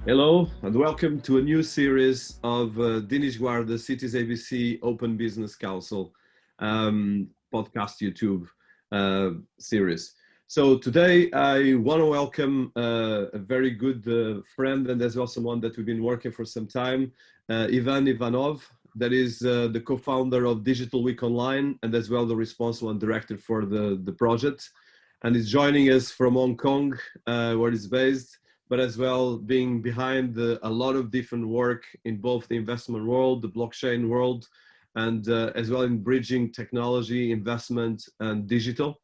Hello and welcome to a new series of Dinis Guarda Cities ABC Open Business Council podcast YouTube series. So today I want to welcome a very good friend and as well someone that we've been working for some time, Ivan Ivanov, that is the co-founder of Digital Week Online and as well the responsible and director for the project. And he's joining us from Hong Kong, where he's based, but as well being behind a lot of different work in both the investment world, the blockchain world, and as well in bridging technology, investment, and digital.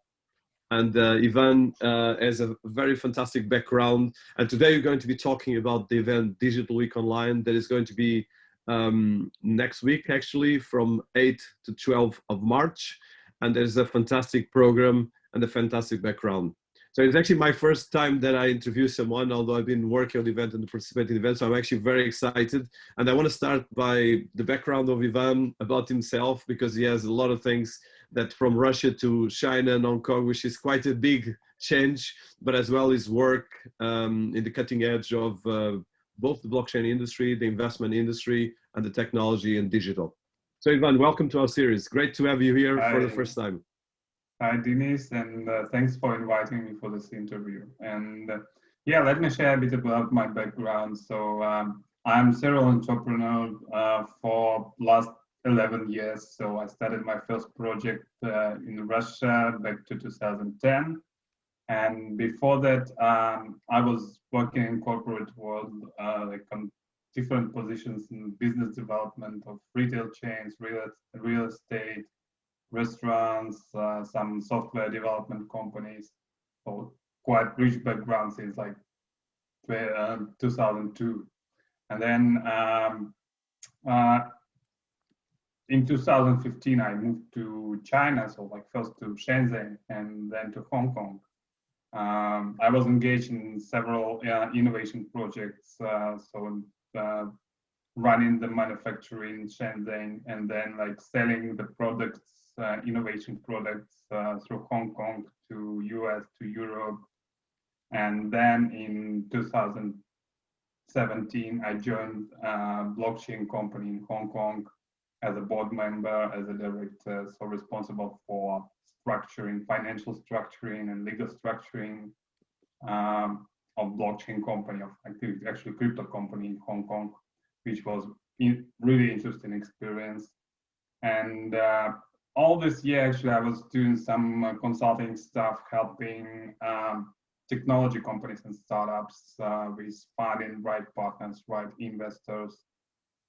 And Ivan has a very fantastic background. And today we're going to be talking about the event Digital Week Online that is going to be next week, actually, from 8 to 12 of March. And there's a fantastic program and a fantastic background. So it's actually my first time that I interview someone, although I've been working on the event and participating in the event, so I'm actually very excited. And I want to start by the background of Ivan about himself, because he has a lot of things that from Russia to China and Hong Kong, which is quite a big change, but as well his work in the cutting edge of both the blockchain industry, the investment industry, and the technology and digital. So Ivan, welcome to our series. Great to have you here for the first time. Hi, Dinis, and thanks for inviting me for this interview. And yeah, let me share a bit about my background. So I'm serial entrepreneur for last 11 years. So I started my first project in Russia back to 2010. And before that, I was working in corporate world, like on different positions in business development of retail chains, real estate, restaurants, some software development companies. So quite rich background since like 2002. And then in 2015, I moved to China. So like first to Shenzhen and then to Hong Kong. I was engaged in several innovation projects. Running the manufacturing in Shenzhen and then like selling the products, innovation products through Hong Kong to US, to Europe. And then in 2017, I joined a blockchain company in Hong Kong as a board member, as a director, so responsible for structuring, financial structuring and legal structuring of blockchain company, of actually crypto company in Hong Kong, which was really interesting experience. And all this year, actually, I was doing some consulting stuff, helping technology companies and startups with finding right partners, right investors.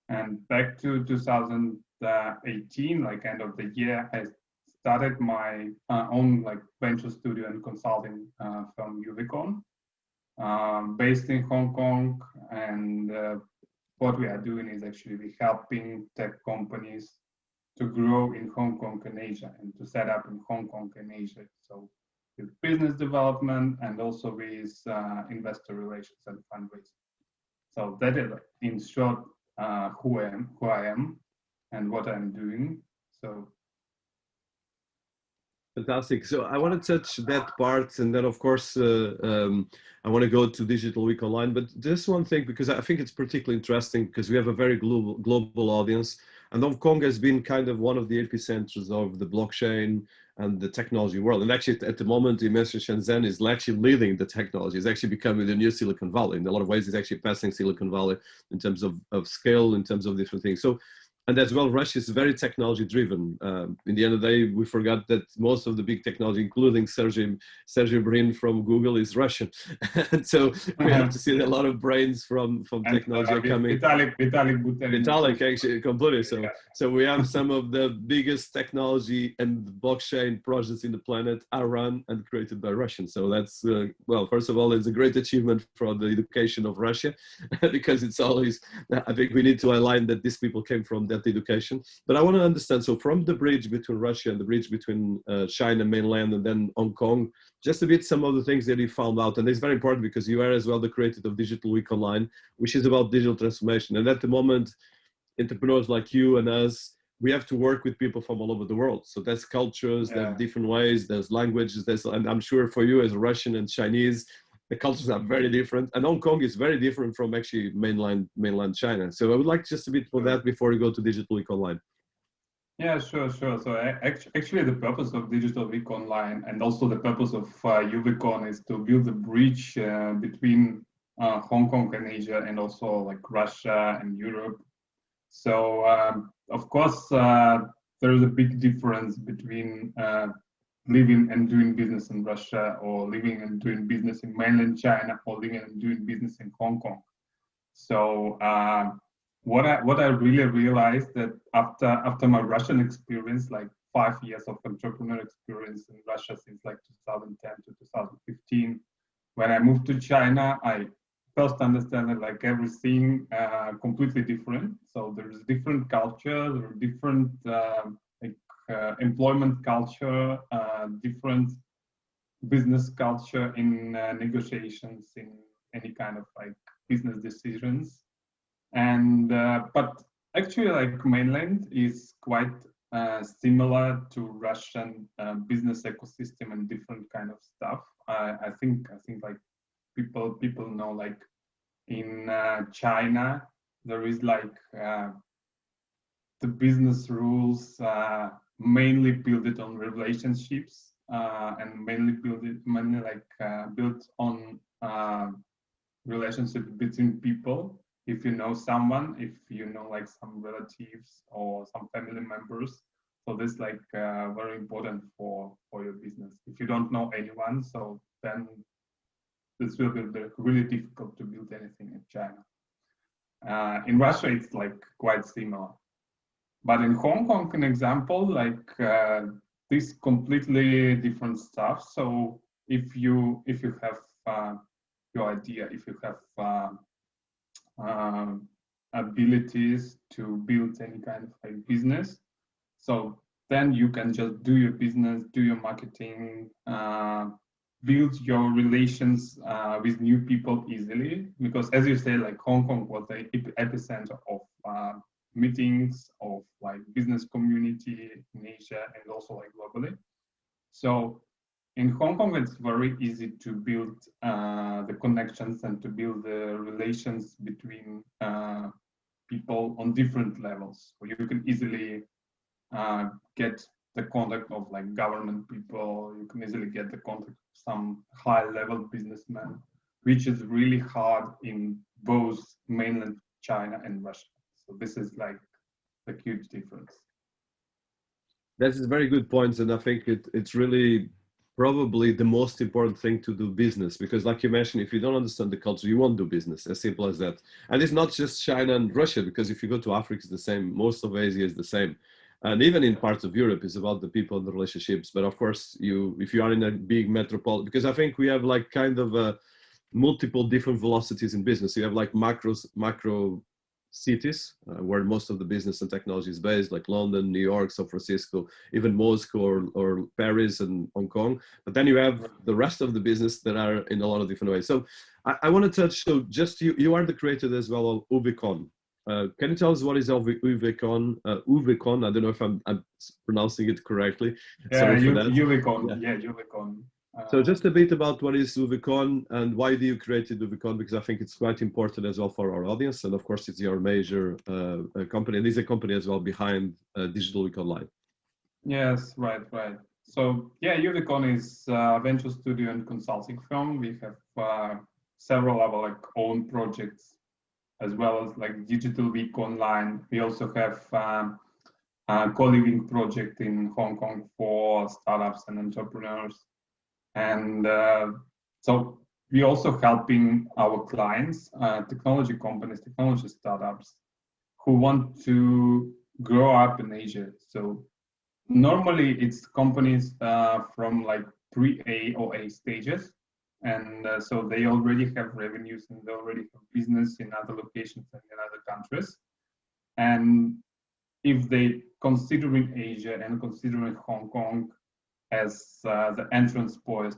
And back to 2018, like end of the year, I started my own like venture studio and consulting firm Uvicon, based in Hong Kong. And what we are doing is actually we're helping tech companies to grow in Hong Kong and Asia and to set up in Hong Kong and Asia. So with business development and also with investor relations and fundraising. So that is in short who I am and what I'm doing. So fantastic. So I want to touch that part, and then of course I want to go to Digital Week Online. But just one thing, because I think it's particularly interesting, because we have a very global audience, and Hong Kong has been kind of one of the epicenters of the blockchain and the technology world. And actually, at the moment, you mentioned Shenzhen is actually leading the technology. It's actually becoming the new Silicon Valley. In a lot of ways, it's actually passing Silicon Valley in terms of scale, in terms of different things. So. And as well, Russia is very technology driven. In the end of the day, we forgot that most of the big technology, including Sergey Brin from Google, is Russian. And so we have to see a lot of brains from technology are coming. Vitalik, actually, completely. So we have some of the biggest technology and blockchain projects in the planet are run and created by Russians. So that's, well, first of all, it's a great achievement for the education of Russia, because it's always, I think we need to align that these people came from that education. But I want to understand, so from the bridge between Russia and the bridge between China mainland and then Hong Kong, just a bit some of the things that you found out. And it's very important because you are as well the creator of Digital Week Online, which is about digital transformation. And at the moment, entrepreneurs like you and us, we have to work with people from all over the world. So there's cultures, there's different ways, there's languages, and I'm sure for you as Russian and Chinese, the cultures are very different, and Hong Kong is very different from actually mainland China. So I would like just a bit for that before we go to Digital Week Online. Yeah, sure. So actually, the purpose of Digital Week Online and also the purpose of UVicon is to build a bridge between Hong Kong and Asia, and also like Russia and Europe. So of course, there is a big difference between living and doing business in Russia, or living and doing business in mainland China, or living and doing business in Hong Kong. So what I really realized that after my Russian experience, like 5 years of entrepreneur experience in Russia since like 2010 to 2015, when I moved to China, I first understand that like everything completely different. So there's different culture, there are different employment culture, different business culture in negotiations, in any kind of like business decisions. And but actually, like mainland is quite similar to Russian business ecosystem and different kind of stuff. I think like people know, like in China there is like the business rules mainly built on relationships and mainly built on relationship between people. If you know someone, if you know like some relatives or some family members, so this like very important for your business. If you don't know anyone, so then this will be really difficult to build anything in China. In Russia, it's like quite similar. But in Hong Kong, an example, like this completely different stuff. So if you have your idea, if you have abilities to build any kind of like business, so then you can just do your business, do your marketing, build your relations with new people easily. Because as you say, like Hong Kong was the epicenter of meetings, of like business community in Asia and also like globally. So in Hong Kong, it's very easy to build the connections and to build the relations between people on different levels. So you can easily get the contact of like government people. You can easily get the contact of some high-level businessmen, which is really hard in both mainland China and Russia. So this is like a huge difference. That's a very good point, and I think it's really probably the most important thing to do business, because like you mentioned, if you don't understand the culture, you won't do business, as simple as that. And it's not just China and Russia, because if you go to Africa, it's the same. Most of Asia is the same. And even in parts of Europe, it's about the people and the relationships. But of course, if you are in a big metropolitan, because I think we have like kind of multiple different velocities in business. You have like macro cities where most of the business and technology is based, like London, New York, San Francisco, even Moscow or Paris and Hong Kong. But then you have the rest of the business that are in a lot of different ways. So I want to touch, so just you are the creator as well of UVicon. Can you tell us what is UVicon? UVicon, I don't know if I'm pronouncing it correctly. Yeah, sorry for that. UVicon. Yeah, UVicon. So just a bit about what is UVicon and why do you create UVicon, because I think it's quite important as well for our audience. And of course, it's your major company, and it's a company as well behind Digital Week Online. Yes, right. So yeah, UVicon is a venture studio and consulting firm. We have several of our like own projects, as well as like Digital Week Online. We also have a co-living project in Hong Kong for startups and entrepreneurs. And so we're also helping our clients, technology companies, technology startups who want to grow up in Asia. So normally it's companies from like pre-A or A stages. And so they already have revenues and they already have business in other locations and in other countries. And if they considering Asia and considering Hong Kong as the entrance point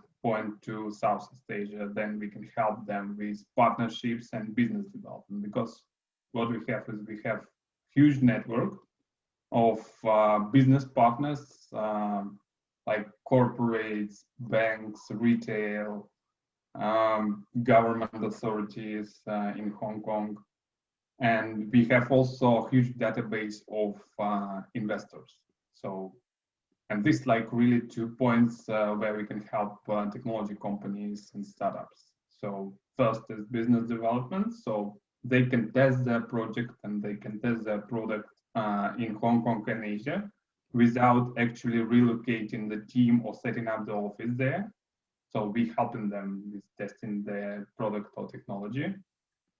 to Southeast Asia, then we can help them with partnerships and business development. Because what we have is we have huge network of business partners like corporates, banks, retail, government authorities in Hong Kong. And we have also a huge database of investors. So, and this like really 2 points where we can help technology companies and startups. So first is business development. So they can test their project and they can test their product in Hong Kong and Asia without actually relocating the team or setting up the office there. So we helping them with testing their product or technology.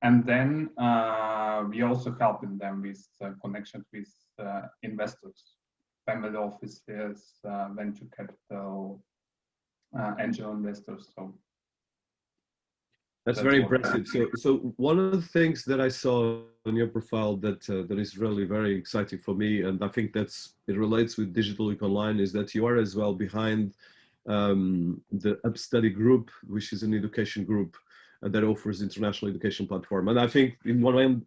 And then we also helping them with connections with investors, family offices, venture capital, angel investors. So that's very impressive. So one of the things that I saw on your profile that that is really very exciting for me, and I think it relates with Digital Week Online, is that you are as well behind the UpStudy group, which is an education group that offers international education platform. And I think in one way,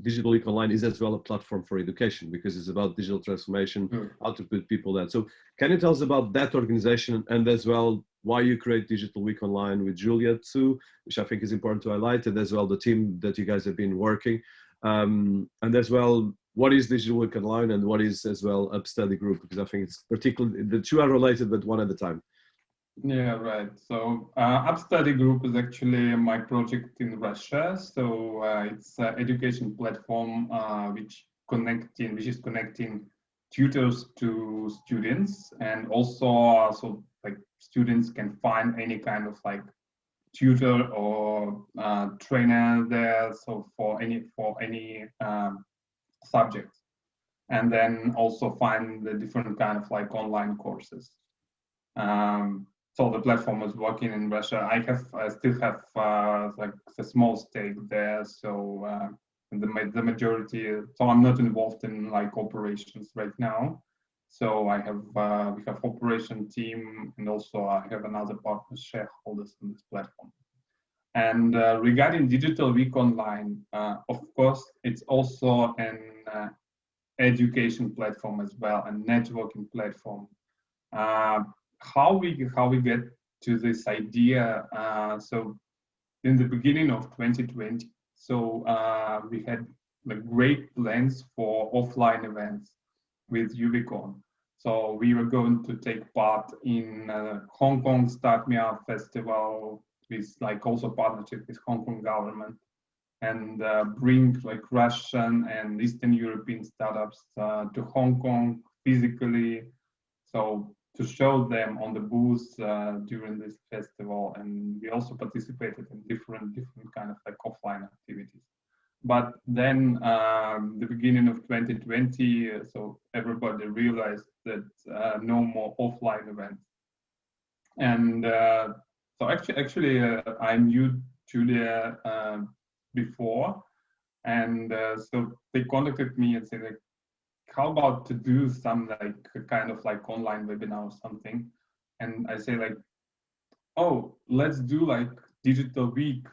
Digital Week Online is as well a platform for education because it's about digital transformation, how to put people there. So can you tell us about that organization and as well why you create Digital Week Online with Julia too, which I think is important to highlight, and as well the team that you guys have been working, and as well what is Digital Week Online and what is as well UpStudy Group, because I think it's particularly, the two are related but one at a time. Yeah, right. So UpStudy Group is actually my project in Russia. So it's an education platform which is connecting tutors to students, and also so like students can find any kind of like tutor or trainer there. So for any subject, and then also find the different kind of like online courses. So the platform is working in Russia. I still have like a small stake there. So the majority. So I'm not involved in like operations right now. So I have we have operation team, and also I have another partner shareholders in this platform. And regarding Digital Week Online, of course, it's also an education platform as well, a networking platform. How we get to this idea? So in the beginning of 2020, so we had like great plans for offline events with Ubicon. So we were going to take part in Hong Kong Start Me Up Festival with like also partnership with Hong Kong government, and bring like Russian and Eastern European startups to Hong Kong physically. So to show them on the booths during this festival, and we also participated in different kind of like offline activities. But then the beginning of 2020, so everybody realized that no more offline events. And so actually I knew Julia before, and so they contacted me and said like, how about to do some like kind of like online webinar or something? And I say like, oh, let's do like Digital Week.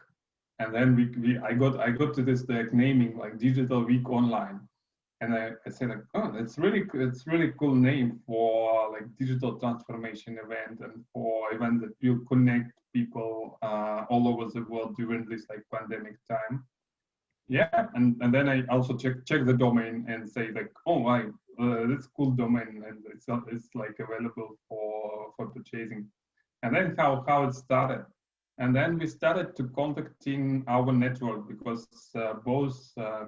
And then I got to this like naming like Digital Week Online. And I say like, oh, it's really cool name for like digital transformation event, and for event that will connect people all over the world during this like pandemic time. Yeah, and then I also check the domain and say like, oh my, that's cool domain, and it's like available for purchasing. And then how it started, and then we started to contacting our network, because both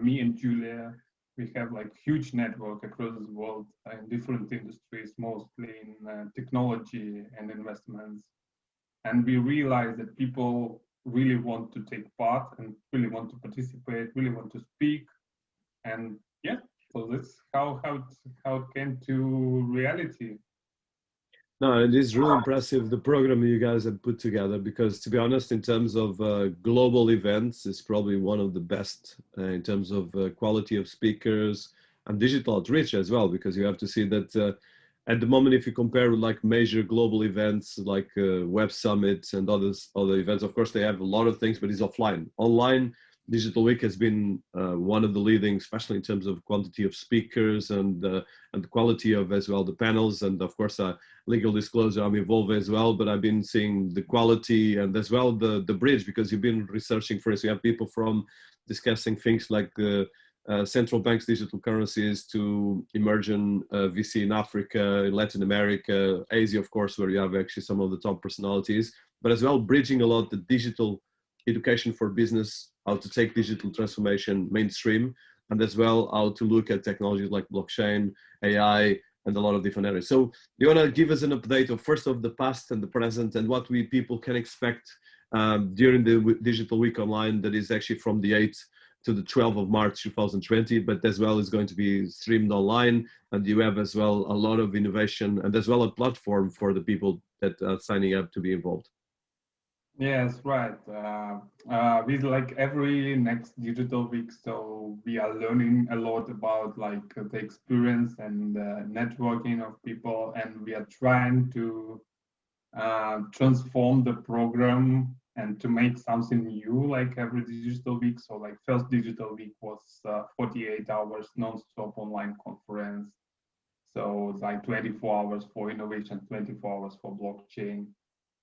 me and Julia, we have like huge network across the world in different industries, mostly in technology and investments, and we realized that people really want to take part and really want to participate, really want to speak, and yeah, so that's how it came to reality. No, it is really impressive, the program you guys have put together, because to be honest, in terms of global events, it's probably one of the best in terms of quality of speakers and digital outreach as well, because you have to see that at the moment, if you compare with like major global events like Web Summits and other events, of course, they have a lot of things, but it's offline. Online, Digital Week has been one of the leading, especially in terms of quantity of speakers and the quality of as well the panels, and of course legal disclosure, I'm involved as well, but I've been seeing the quality and as well the bridge, because you've been researching for us. You have people from discussing things like central banks, digital currencies, to emerging VC in Africa, in Latin America, Asia, of course, where you have actually some of the top personalities, but as well bridging a lot the digital education for business, how to take digital transformation mainstream, and as well how to look at technologies like blockchain, AI, and a lot of different areas. So do you want to give us an update of first of the past and the present, and what we people can expect during the Digital Week Online, that is actually from the 8th to the 12th of March 2020, but as well is going to be streamed online, and you have as well a lot of innovation and as well a platform for the people that are signing up to be involved. Yes, right. With like every next digital week, so we are learning a lot about like the experience and networking of people, and we are trying to transform the program and to make something new like every digital week. So like first digital week was 48 hours non-stop online conference. So it's like 24 hours for innovation, 24 hours for blockchain.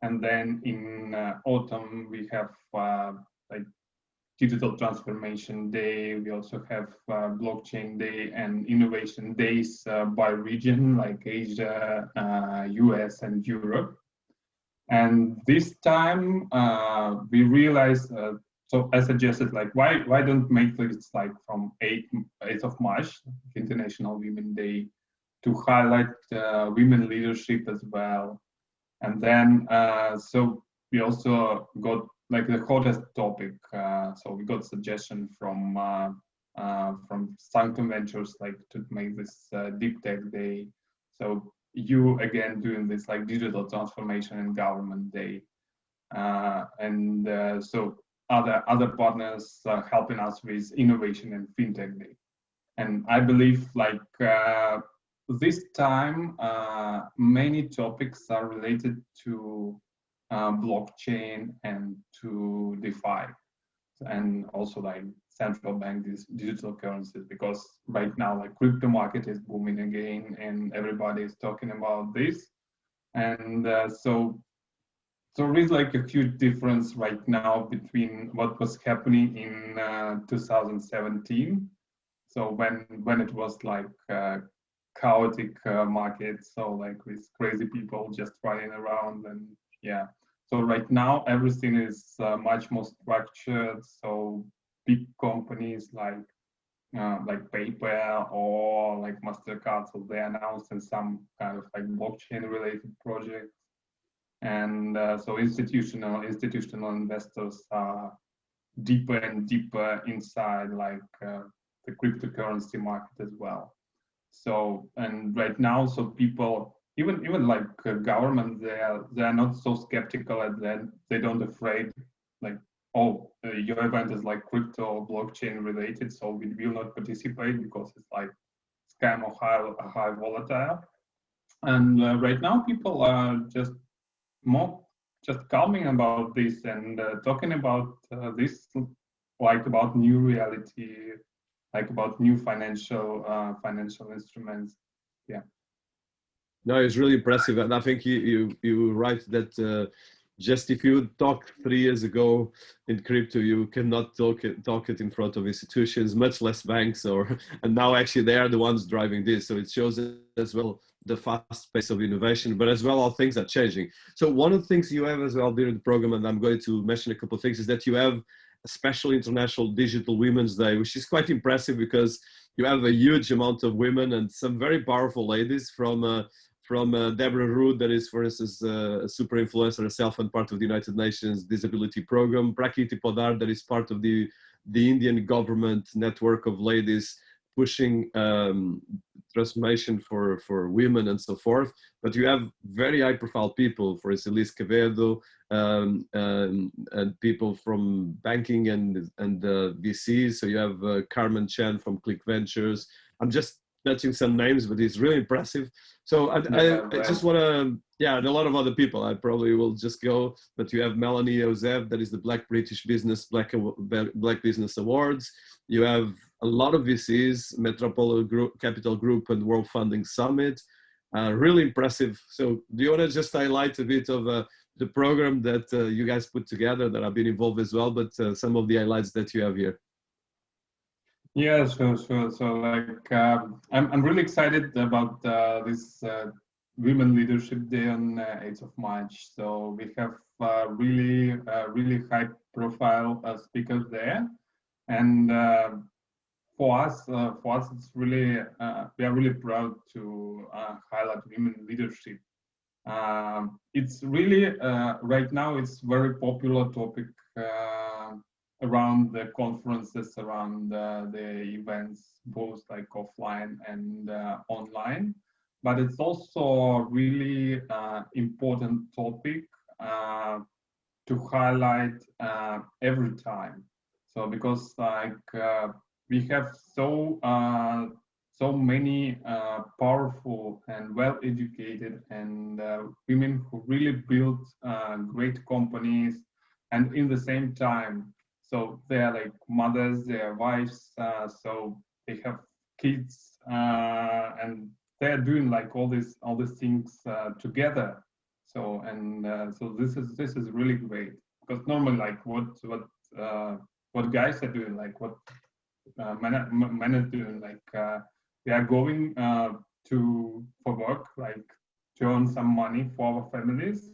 And then in autumn, we have like digital transformation day. We also have blockchain day and innovation days by region, like Asia, US, and Europe. And this time we realized, so I suggested, like, why don't make this like from 8th of March, International Women Day, to highlight women leadership as well. And then, so we also got like the hottest topic. So we got suggestion from Sanctum Ventures, like to make this deep tech day. So you again doing this like digital transformation and government day, and so other partners helping us with innovation and fintech day. And I believe like this time, many topics are related to blockchain and to DeFi, and also like central bank digital currencies, because right now like crypto market is booming again, and everybody is talking about this. And so there is like a huge difference right now between what was happening in 2017. So when it was like chaotic market, so like with crazy people just running around, and yeah. So right now everything is much more structured. So big companies like PayPal or like Mastercard, so they announced in some kind of like blockchain related projects, and so institutional investors are deeper and deeper inside like the cryptocurrency market as well. So, and right now, so people, even like government, they are not so skeptical, and then they don't afraid like, oh, your event is like crypto or blockchain related, so we will not participate because it's like scam or high volatile. And right now, people are just calming about this, and talking about this, like about new reality, like about new financial instruments. Yeah. No, it's really impressive, and I think you were right that just if you talked 3 years ago in crypto, you cannot talk it in front of institutions, much less banks, and now actually they are the ones driving this. So it shows as well the fast pace of innovation, but as well how things are changing. So one of the things you have as well during the program, and I'm going to mention a couple of things, is that you have a special International Digital Women's Day, which is quite impressive because you have a huge amount of women and some very powerful ladies from Deborah Rood, that is, for instance, a super influencer herself and part of the United Nations Disability Program. Prakriti Podar, that is part of the Indian government network of ladies pushing transformation for women and so forth. But you have very high profile people, for instance, Liz Quevedo, and people from banking and VCs. So you have Carmen Chen from Click Ventures. I'm just touching some names, but it's really impressive. So I just want to, yeah, and a lot of other people. I probably will just go, but you have Melanie Ozev, that is the Black British Business Black Business Awards. You have a lot of VCs, Metropole Group, Capital Group, and World Funding Summit. Really impressive. So do you want to just highlight a bit of the program that you guys put together, that I've been involved as well, but some of the highlights that you have here? Yeah, sure. So like, I'm really excited about this Women Leadership Day on 8th of March. So we have really high profile speakers there. And for us, it's really, we are really proud to highlight women leadership. It's really, right now, it's very popular topic around the conferences, around the events, both like offline and online. But it's also really important topic to highlight every time. So because like we have so many powerful and well-educated and women who really built great companies, and in the same time, so they are like mothers, they are wives, so they have kids, and they are doing like all these things together. So so this is really great, because normally like what guys are doing, like what men are doing, like they are going for work, like to earn some money for our families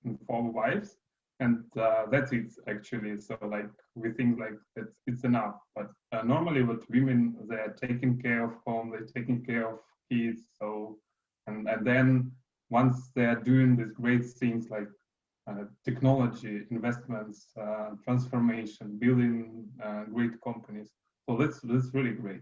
and for our wives, and that's it actually. So like we think like it's enough, but normally with women, they are taking care of home, they're taking care of kids. So and then once they are doing these great things like technology investments, transformation, building great companies, so that's really great.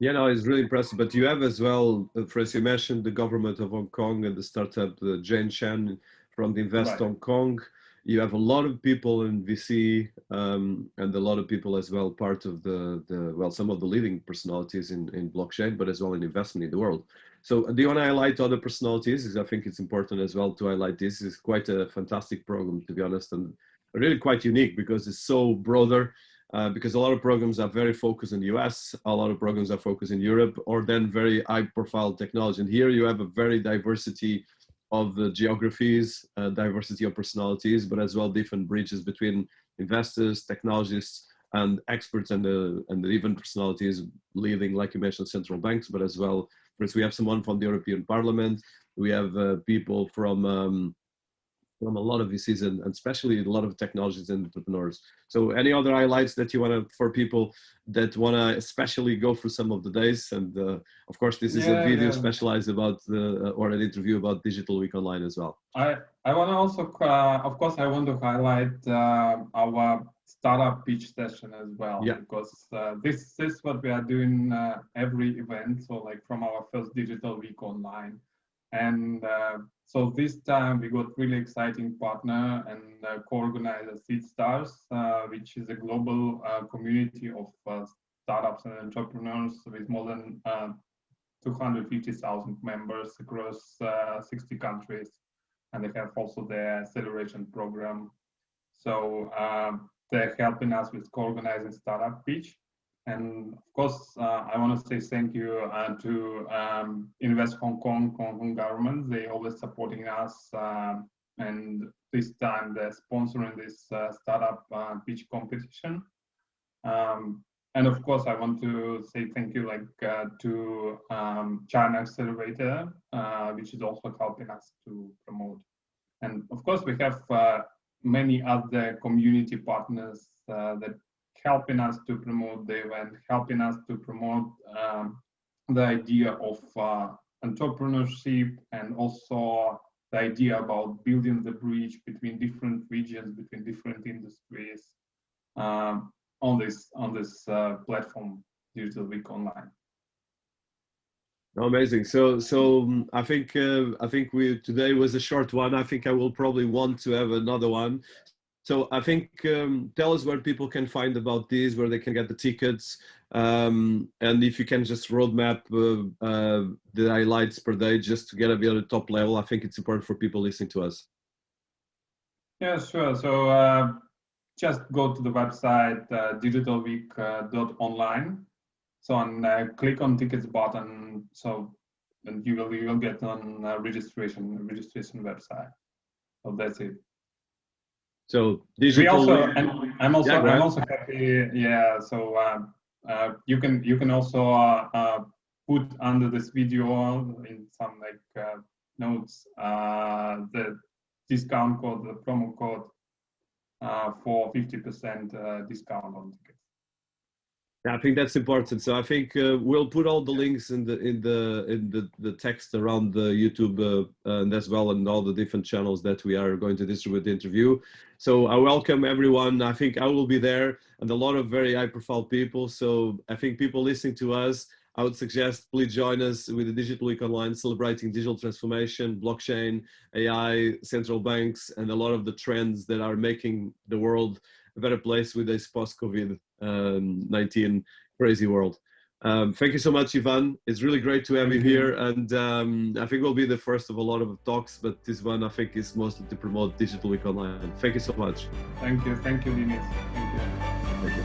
Yeah, no, it's really impressive. But you have as well, as you mentioned, the government of Hong Kong and the startup, Jane Chen from the Invest Right. Hong Kong. You have a lot of people in VC and a lot of people as well, part of well, some of the leading personalities in blockchain, but as well in investment in the world. So do you want to highlight other personalities? Because I think it's important as well to highlight this. It's quite a fantastic program, to be honest, and really quite unique because it's so broader. Because a lot of programs are very focused in the US, a lot of programs are focused in Europe, or then very high-profile technology. And here you have a very diversity of geographies, diversity of personalities, but as well different bridges between investors, technologists, and experts, and even personalities leading, like you mentioned, central banks, but as well, first we have someone from the European Parliament, we have people from a lot of VCs and especially a lot of technologies and entrepreneurs. So any other highlights that you want to, for people that want to especially go through some of the days? And of course, this is a video specialized about or an interview about Digital Week Online as well. I want to also, of course, I want to highlight our startup pitch session as well, because this is what we are doing every event. So like from our first Digital Week Online. And so this time we got really exciting partner and co-organizer SeedStars, which is a global community of startups and entrepreneurs with more than 250,000 members across 60 countries. And they have also their acceleration program. So they're helping us with co-organizing startup pitch. And of course, I want to say thank you to Invest Hong Kong government. They always supporting us, and this time they're sponsoring this startup pitch competition. And of course, I want to say thank you to China Accelerator, which is also helping us to promote. And of course, we have many other community partners that helping us to promote the event, helping us to promote the idea of entrepreneurship, and also the idea about building the bridge between different regions, between different industries on this platform, Digital Week Online. Amazing. So I think we today was a short one. I think I will probably want to have another one. So I think tell us where people can find about this, where they can get the tickets, and if you can just roadmap the highlights per day just to get a bit at the top level. I think it's important for people listening to us. Yeah, sure. So just go to the website digitalweek.online. So and click on tickets button. So and you will get on registration website. So that's it. So we also and I'm also happy. Yeah. So you can also put under this video in some like notes the discount code, the promo code for 50% discount on tickets. I think that's important. So I think we'll put all the links in the text around the YouTube and as well, and all the different channels that we are going to distribute the interview. So I welcome everyone. I think I will be there, and a lot of very high-profile people. So I think people listening to us, I would suggest please join us with the Digital Week Online, celebrating digital transformation, blockchain, AI, central banks, and a lot of the trends that are making the world a better place with this post-COVID-19 crazy world. Thank you so much, Ivan. It's really great to have you here. And I think we'll be the first of a lot of talks, but this one I think is mostly to promote Digital Week Online. Thank you so much. Thank you, Dinis. Thank you. Thank you.